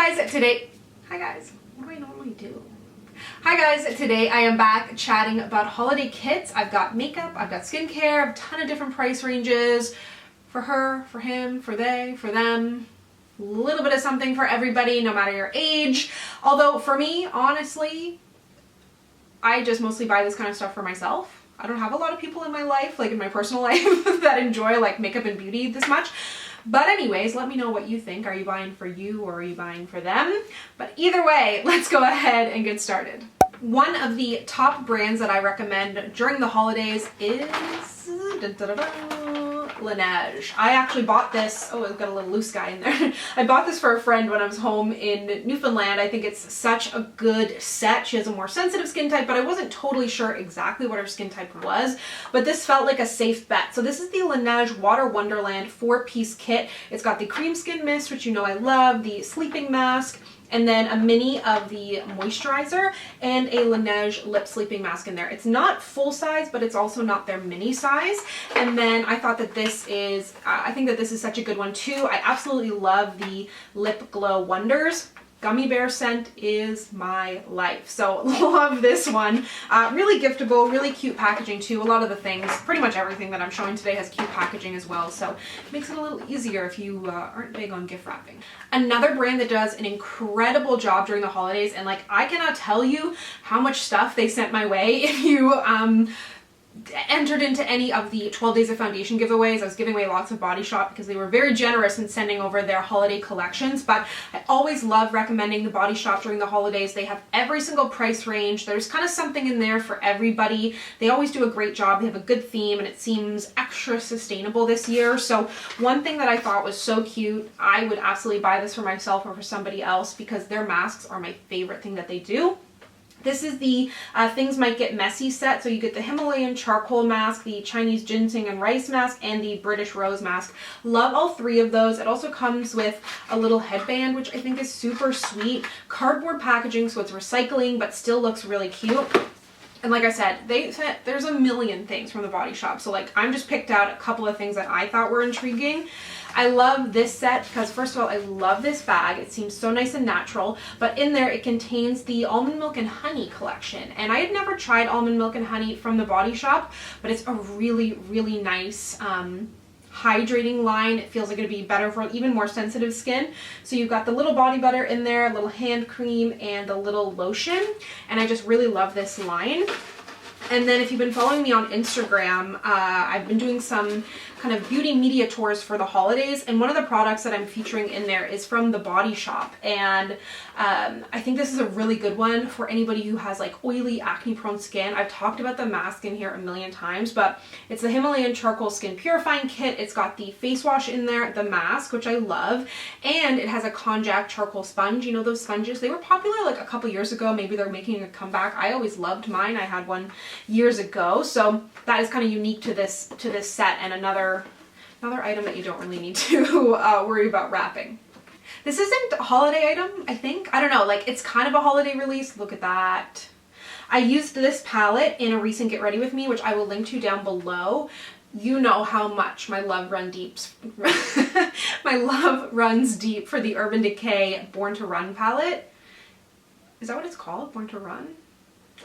Hi guys, what do I normally do? Hi guys, today I am back chatting about holiday kits. I've got makeup, I've got skincare, a ton of different price ranges for her, for him, for they, for them. A little bit of something for everybody, no matter your age. Although for me, honestly, I just mostly buy this kind of stuff for myself. I don't have a lot of people in my life, like in my personal life, that enjoy like makeup and beauty this much. But anyways, let me know what you think. Are you buying for you or are you buying for them? But either way, let's go ahead and get started. One of the top brands that I recommend during the holidays is Laneige. I actually bought this, oh, it's got a little loose guy in there. I bought this for a friend when I was home in Newfoundland. I think it's such a good set. She has a more sensitive skin type, but I wasn't totally sure exactly what her skin type was, but this felt like a safe bet. So this is the Laneige Water Wonderland 4-piece kit. It's got the cream skin mist, which you know I love, the sleeping mask, and then a mini of the moisturizer and a Laneige lip sleeping mask in there. It's not full size, but it's also not their mini size. And then I thought that this is, I think that this is such a good one too. I absolutely love the Lip Glow Wonders. Gummy bear scent is my life. So love this one. Really giftable, really cute packaging too. A lot of the things, pretty much everything that I'm showing today has cute packaging as well. So it makes it a little easier if you aren't big on gift wrapping. Another brand that does an incredible job during the holidays, and like I cannot tell you how much stuff they sent my way if you entered into any of the 12 Days of Foundation giveaways. I was giving away lots of Body Shop because they were very generous in sending over their holiday collections, but I always love recommending the Body Shop during the holidays. They have every single price range. There's kind of something in there for everybody. They always do a great job. They have a good theme and it seems extra sustainable this year. So one thing that I thought was so cute, I would absolutely buy this for myself or for somebody else because their masks are my favorite thing that they do. This is the Things Might Get Messy set. So you get the Himalayan charcoal mask, the Chinese ginseng and rice mask, and the British rose mask. Love all three of those. It also comes with a little headband, which I think is super sweet. Cardboard packaging, so it's recycling, but still looks really cute. And like I said, there's a million things from the Body Shop. So like I'm just picked out a couple of things that I thought were intriguing. I love this set because first of all, I love this bag. It seems so nice and natural, but in there it contains the Almond Milk and Honey collection. And I had never tried Almond Milk and Honey from the Body Shop, but it's a really, really nice hydrating line. It feels like it'd be better for even more sensitive skin. So you've got the little body butter in there, a little hand cream, and the little lotion. And I just really love this line. And then if you've been following me on Instagram, I've been doing some kind of beauty media tours for the holidays, and one of the products that I'm featuring in there is from the Body Shop, and I think this is a really good one for anybody who has like oily, acne prone skin. I've talked about the mask in here a million times, but it's the Himalayan Charcoal Skin Purifying Kit. It's got the face wash in there, the mask, which I love, and it has a konjac charcoal sponge. You know those sponges? They were popular like a couple years ago. Maybe they're making a comeback. I always loved mine. I had one years ago, so that is kind of unique to this set, and another item that you don't really need to worry about wrapping. This isn't a holiday item, I think. I don't know, like it's kind of a holiday release. Look at that. I used this palette in a recent Get Ready With Me, which I will link to down below. You know how much my love runs deep for the Urban Decay Born to Run palette. Is that what it's called? Born to Run?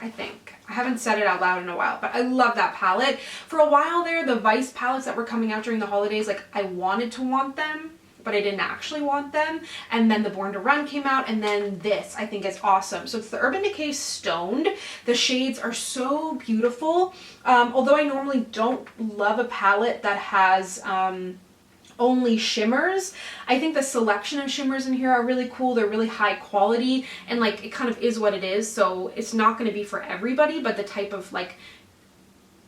I think. I haven't said it out loud in a while, but I love that palette. For a while there, the Vice palettes that were coming out during the holidays, like I wanted to want them, but I didn't actually want them. And then the Born to Run came out, and then this I think is awesome. So it's the Urban Decay Stoned. The shades are so beautiful. Although I normally don't love a palette that has only shimmers, I think the selection of shimmers in here are really cool. They're really high quality, and like it kind of is what it is, so it's not going to be for everybody, but the type of like,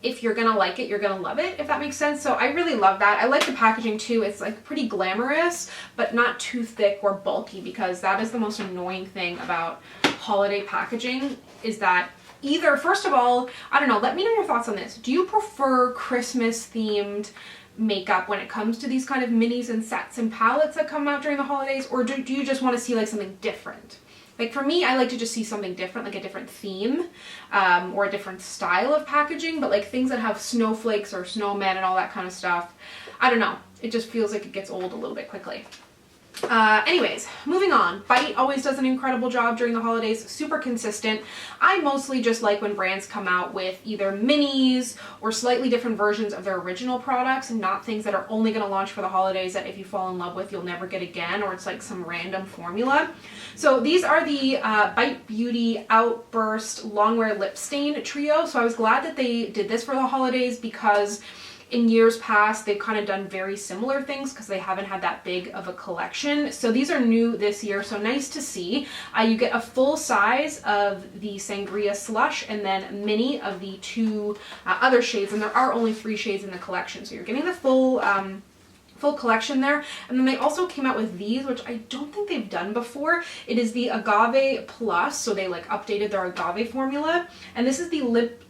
if you're gonna like it, you're gonna love it, if that makes sense. So I really love that. I like the packaging too. It's like pretty glamorous, but not too thick or bulky, because that is the most annoying thing about holiday packaging, is that either, first of all, I don't know, let me know your thoughts on this. Do you prefer Christmas themed makeup when it comes to these kind of minis and sets and palettes that come out during the holidays, or do you just want to see like something different? Like for me, I like to just see something different, like a different theme or a different style of packaging, but like things that have snowflakes or snowmen and all that kind of stuff, I don't know, it just feels like it gets old a little bit quickly. Anyways, moving on. Bite always does an incredible job during the holidays, super consistent. I mostly just like when brands come out with either minis or slightly different versions of their original products, and not things that are only going to launch for the holidays that if you fall in love with, you'll never get again, or it's like some random formula. So these are the Bite Beauty Outburst Longwear Lip Stain Trio. So I was glad that they did this for the holidays, because in years past, they've kind of done very similar things because they haven't had that big of a collection. So these are new this year, so nice to see. You get a full size of the Sangria Slush and then mini of the two other shades, and there are only 3 shades in the collection. So you're getting the full collection there. And then they also came out with these, which I don't think they've done before. It is the Agave Plus, so they like updated their agave formula, and this is the lip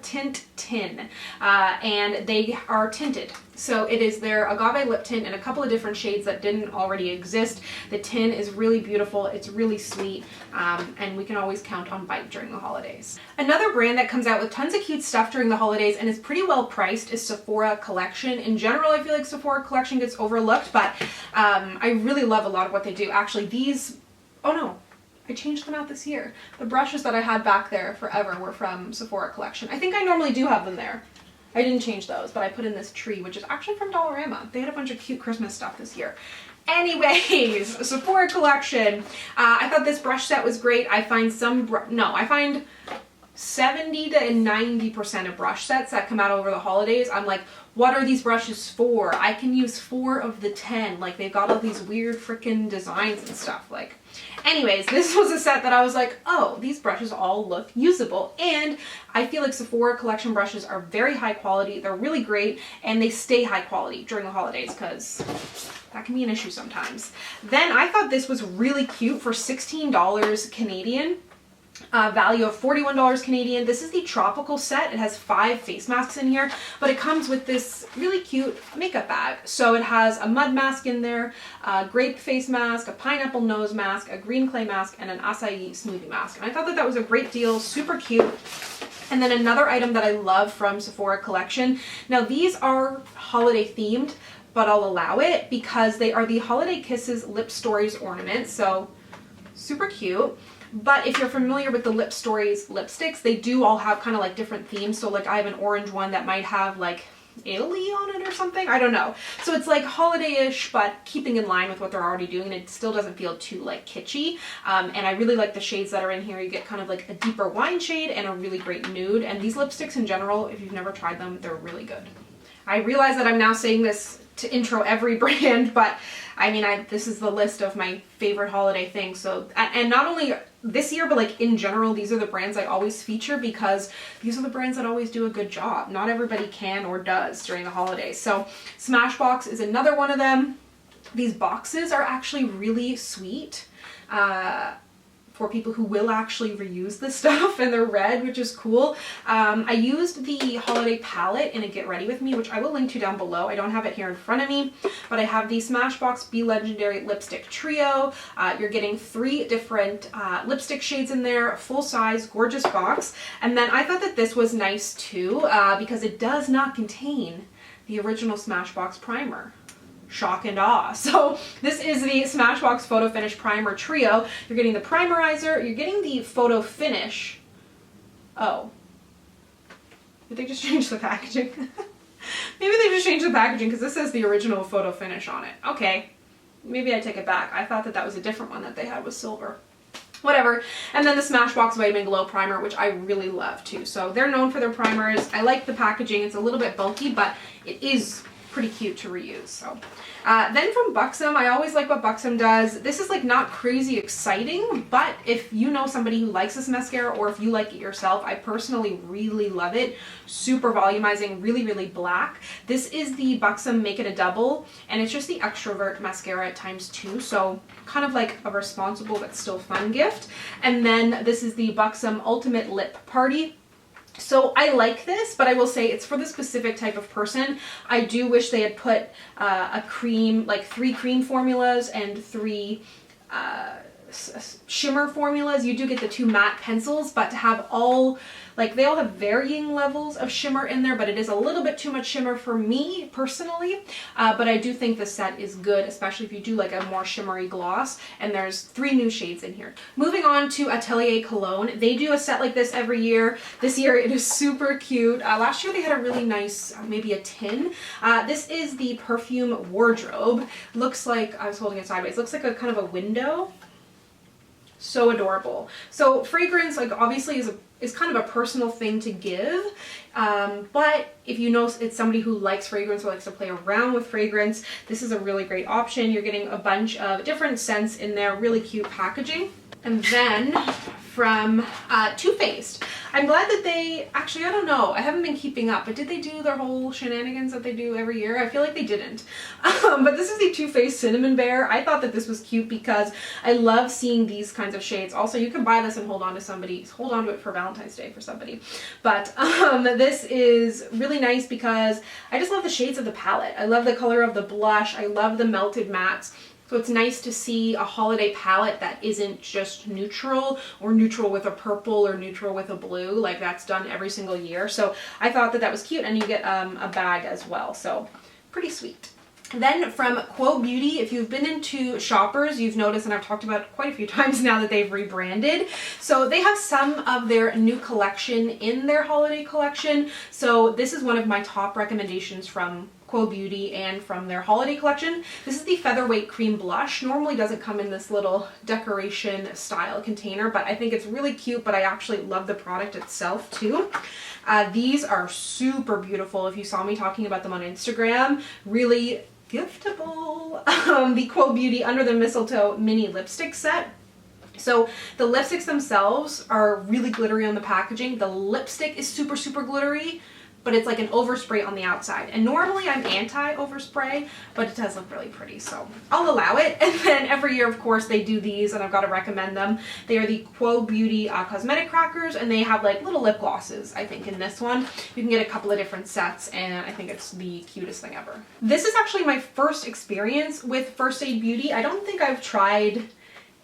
tint tin, and they are tinted. So it is their agave lip tint in a couple of different shades that didn't already exist. The tin is really beautiful, it's really sweet, and we can always count on Bite during the holidays. Another brand that comes out with tons of cute stuff during the holidays and is pretty well priced is Sephora Collection. In general, I feel like Sephora Collection gets overlooked, but I really love a lot of what they do. Actually, these, oh no, I changed them out this year. The brushes that I had back there forever were from Sephora Collection. I think I normally do have them there. I didn't change those, but I put in this tree, which is actually from Dollarama. They had a bunch of cute Christmas stuff this year. Anyways, Sephora Collection. I thought this brush set was great. I find I find 70 to 90% of brush sets that come out over the holidays, I'm like, what are these brushes for? I can use 4 of the 10. Like, they've got all these weird freaking designs and stuff. Like, anyways, this was a set that I was like, oh, these brushes all look usable. And I feel like Sephora Collection brushes are very high quality. They're really great, and they stay high quality during the holidays, because that can be an issue sometimes. Then I thought this was really cute for $16 Canadian. Value of $41 Canadian. This is the tropical set. It has 5 face masks in here, but it comes with this really cute makeup bag. So it has a mud mask in there, a grape face mask, a pineapple nose mask, a green clay mask, and an acai smoothie mask. And I thought that that was a great deal, super cute. And then another item that I love from Sephora Collection. Now these are holiday themed, but I'll allow it because they are the Holiday Kisses Lip Stories ornaments. So super cute. But if you're familiar with the Lip Stories lipsticks, they do all have kind of like different themes. So like I have an orange one that might have like Italy on it or something. I don't know. So it's like holiday-ish, but keeping in line with what they're already doing. It still doesn't feel too like kitschy. And I really like the shades that are in here. You get kind of like a deeper wine shade and a really great nude. And these lipsticks in general, if you've never tried them, they're really good. I realize that I'm now saying this to intro every brand, but I mean, this is the list of my favorite holiday things. So, and not only this year, but like in general, these are the brands I always feature because these are the brands that always do a good job. Not everybody can or does during the holidays. So Smashbox is another one of them. These boxes are actually really sweet. For people who will actually reuse this stuff, and they're red, which is cool. I used the holiday palette in a Get Ready With Me, which I will link to down below. I don't have it here in front of me, but I have the Smashbox Be Legendary Lipstick Trio. You're getting 3 different lipstick shades in there, full size, gorgeous box. And then I thought that this was nice too, because it does not contain the original Smashbox primer. Shock and awe. So this is the Smashbox Photo Finish Primer Trio. You're getting the primerizer, you're getting the photo finish. Oh. Did they just change the packaging? Maybe they just changed the packaging because this says the original photo finish on it. Okay. Maybe I take it back. I thought that that was a different one that they had with silver. Whatever. And then the Smashbox Vitamin Glow Primer, which I really love too. So they're known for their primers. I like the packaging. It's a little bit bulky, but it is pretty cute to reuse. So then from Buxom, I always like what Buxom does. This is like not crazy exciting, but if you know somebody who likes this mascara, or if you like it yourself, I personally really love it. Super volumizing, really, really black. This is the Buxom Make It a Double, and it's just the Extrovert mascara ×2, so kind of like a responsible but still fun gift. And then this is the Buxom Ultimate Lip Party. So I like this, but I will say it's for the specific type of person. I do wish they had put a cream, like 3 cream formulas and 3 shimmer formulas, you do get the 2 matte pencils, but to have all, like, they all have varying levels of shimmer in there, but it is a little bit too much shimmer for me personally. But I do think the set is good, especially if you do like a more shimmery gloss, and there's 3 new shades in here. Moving on to Atelier Cologne. They do a set like this every year. This year it is super cute. Last year they had a really nice, maybe a tin. This is the perfume wardrobe. Looks like, I was holding it sideways, looks like a kind of a window. So adorable. So fragrance, like, obviously is kind of a personal thing to give, but if you know it's somebody who likes fragrance or likes to play around with fragrance, this is a really great option. You're getting a bunch of different scents in there, really cute packaging. And then from Too Faced, I'm glad that they, actually, I don't know, I haven't been keeping up, but did they do their whole shenanigans that they do every year? I feel like they didn't. But this is the Too Faced Cinnamon Bear. I thought that this was cute because I love seeing these kinds of shades. Also, you can buy this and hold on to it for Valentine's Day for somebody. But this is really nice because I just love the shades of the palette. I love the color of the blush. I love the melted mattes. So it's nice to see a holiday palette that isn't just neutral, or neutral with a purple, or neutral with a blue, like that's done every single year. So I thought that that was cute, and you get a bag as well, so pretty sweet. Then from Quo Beauty, if you've been into Shoppers, you've noticed, and I've talked about quite a few times now, that they've rebranded. So they have some of their new collection in their holiday collection. So this is one of my top recommendations from Quo Beauty and from their holiday collection. This is the Featherweight Cream Blush. Normally doesn't come in this little decoration style container, but I think it's really cute, but I actually love the product itself too. These are super beautiful. If you saw me talking about them on Instagram, really giftable. The Quo Beauty Under the Mistletoe mini lipstick set. So the lipsticks themselves are really glittery on the packaging. The lipstick is super, super glittery, but it's like an overspray on the outside. And normally I'm anti-overspray, but it does look really pretty, so I'll allow it. And then every year, of course, they do these, and I've got to recommend them. They are the Quo Beauty cosmetic crackers, and they have like little lip glosses, I think, in this one. You can get a couple of different sets, and I think it's the cutest thing ever. This is actually my first experience with First Aid Beauty. I don't think I've tried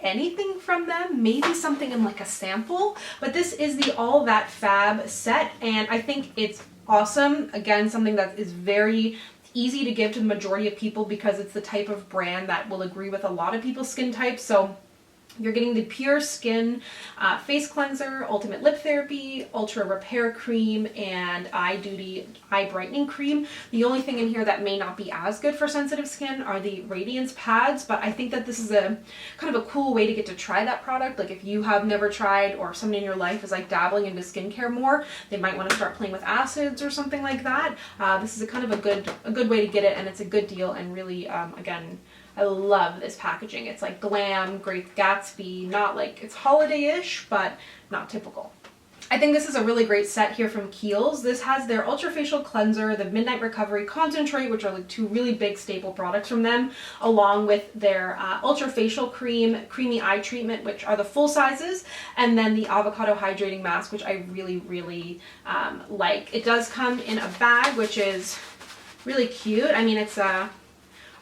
anything from them, maybe something in like a sample, but this is the All That Fab set, and I think it's awesome. Again, something that is very easy to give to the majority of people because it's the type of brand that will agree with a lot of people's skin types. So you're getting the Pure Skin Face Cleanser, Ultimate Lip Therapy, Ultra Repair Cream, and Eye Duty Eye Brightening Cream. The only thing in here that may not be as good for sensitive skin are the Radiance Pads, but I think that this is a kind of a cool way to get to try that product. Like if you have never tried, or somebody in your life is like dabbling into skincare more, they might want to start playing with acids or something like that. This is a kind of a good way to get it, and it's a good deal, and really, again, I love this packaging. It's like glam, Great Gatsby, not like, it's holiday-ish, but not typical. I think this is a really great set here from Kiehl's. This has their Ultra Facial Cleanser, the Midnight Recovery Concentrate, which are like 2 really big staple products from them, along with their Ultra Facial Cream, Creamy Eye Treatment, which are the full sizes, and then the Avocado Hydrating Mask, which I really, really like. It does come in a bag, which is really cute. I mean, it's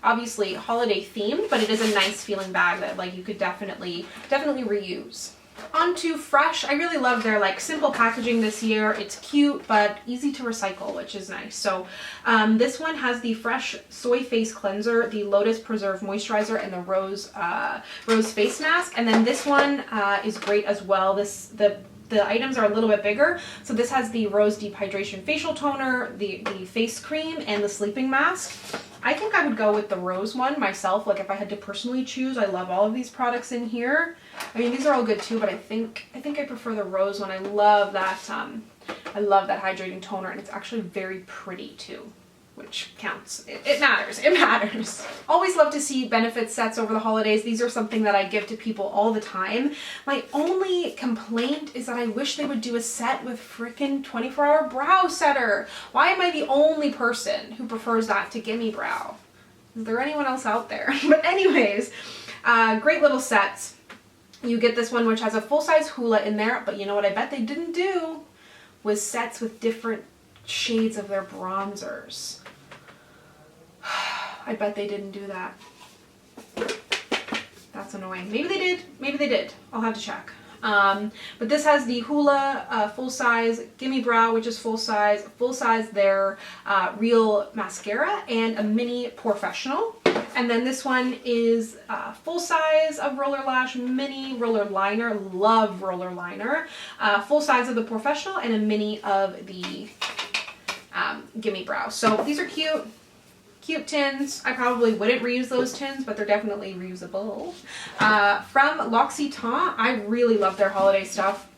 obviously holiday themed, but it is a nice feeling bag that like you could definitely reuse. On to Fresh. I really love their like simple packaging this year. It's cute but easy to recycle, which is nice. So this one has the Fresh Soy Face Cleanser, the Lotus Preserve Moisturizer, and the Rose Face Mask. And then this one is great as well. The items are a little bit bigger. So this has the Rose Deep Hydration Facial Toner, the face cream, and the sleeping mask. I think I would go with the Rose one myself, like if I had to personally choose. I love all of these products in here. I mean, these are all good too, but I think I prefer the Rose one. I love that hydrating toner, and it's actually very pretty too, which counts. It matters. It matters. Always love to see benefit sets over the holidays. These are something that I give to people all the time. My only complaint is that I wish they would do a set with frickin' 24-hour brow setter. Why am I the only person who prefers that to Gimme Brow? Is there anyone else out there? But anyways, great little sets. You get this one, which has a full-size hula in there, but you know what I bet they didn't do was sets with different shades of their bronzers. I bet they didn't do that. That's annoying. Maybe they did. Maybe they did. I'll have to check. But this has the Hoola full size Gimme Brow, which is full size their Real Mascara, and a mini Professional. And then this one is full size of Roller Lash, mini Roller Liner, love Roller Liner, full size of the Professional, and a mini of the Gimme Brow. So these are cute. Cute tins. I probably wouldn't reuse those tins, but they're definitely reusable. From L'Occitane, I really love their holiday stuff.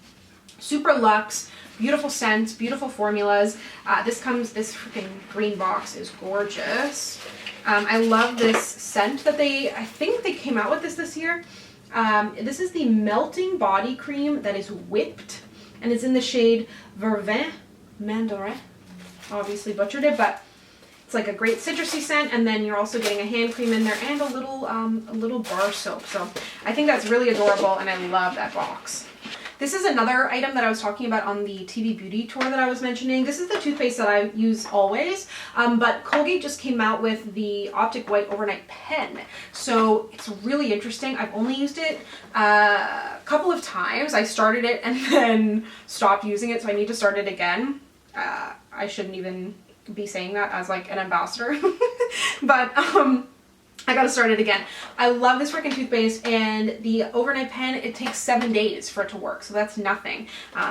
Super luxe, beautiful scents, beautiful formulas. This freaking green box is gorgeous. I love this scent that I think they came out with this year. This is the Melting Body Cream that is whipped, and it's in the shade Vervin Mandarin. Obviously butchered it, but it's like a great citrusy scent, and then you're also getting a hand cream in there and a little bar soap. So I think that's really adorable, and I love that box. This is another item that I was talking about on the TV beauty tour that I was mentioning. This is the toothpaste that I use always, but Colgate just came out with the Optic White Overnight Pen. So it's really interesting. I've only used it a couple of times. I started it and then stopped using it, so I need to start it again. I shouldn't even be saying that as like an ambassador, but I gotta start it again. I love this freaking toothpaste, and the overnight pen, it takes 7 days for it to work, so that's nothing.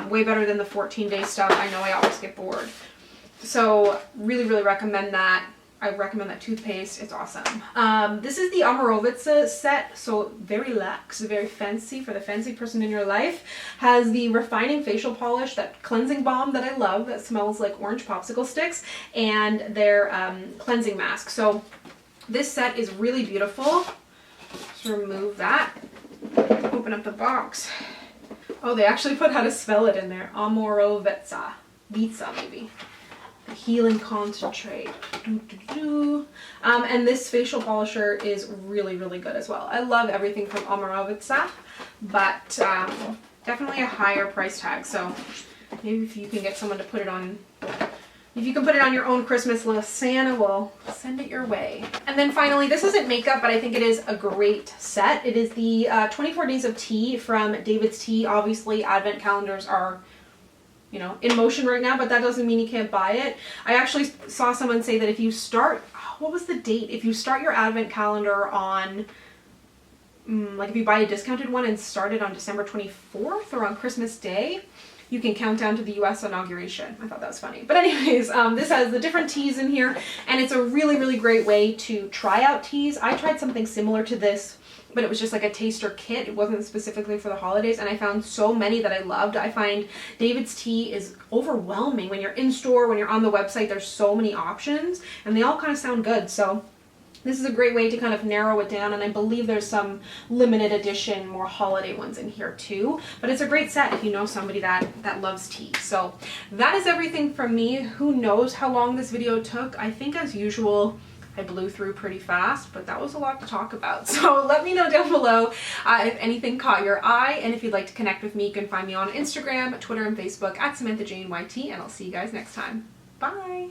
Way better than the 14-day stuff. I know I always get bored. So really, really recommend that. I recommend that toothpaste. It's awesome. This is the Omorovicza set, so very luxe, very fancy for the fancy person in your life. Has the refining facial polish, that cleansing balm that I love that smells like orange popsicle sticks, and their cleansing mask. So this set is really beautiful. Just remove that. Open up the box. Oh, they actually put how to spell it in there. Omorovicza. Pizza, maybe. The Healing Concentrate. And this facial polisher is really, really good as well. I love everything from Omorovicza, but definitely a higher price tag. So maybe if you can get someone to put it on, if you can put it on your own Christmas list, Santa will send it your way. And then finally, this isn't makeup, but I think it is a great set. It is the 24 Days of Tea from David's Tea. Obviously, advent calendars are, you know, in motion right now, but that doesn't mean you can't buy it. I actually saw someone say that if you start, what was the date? If you start your advent calendar on, like if you buy a discounted one and start it on December 24th or on Christmas Day, you can count down to the US inauguration. I thought that was funny. But anyways, this has the different teas in here, and it's a really, really great way to try out teas. I tried something similar to this, but it was just like a taster kit. It wasn't specifically for the holidays, and I found so many that I loved. I find David's Tea is overwhelming. When you're in store, when you're on the website, there's so many options, and they all kind of sound good. So this is a great way to kind of narrow it down, and I believe there's some limited edition, more holiday ones in here too. But it's a great set if you know somebody that loves tea. So that is everything from me. Who knows how long this video took? I think as usual, I blew through pretty fast, but that was a lot to talk about. So let me know down below if anything caught your eye, and if you'd like to connect with me, you can find me on Instagram, Twitter, and Facebook at SamanthaJaneYT, and I'll see you guys next time. Bye!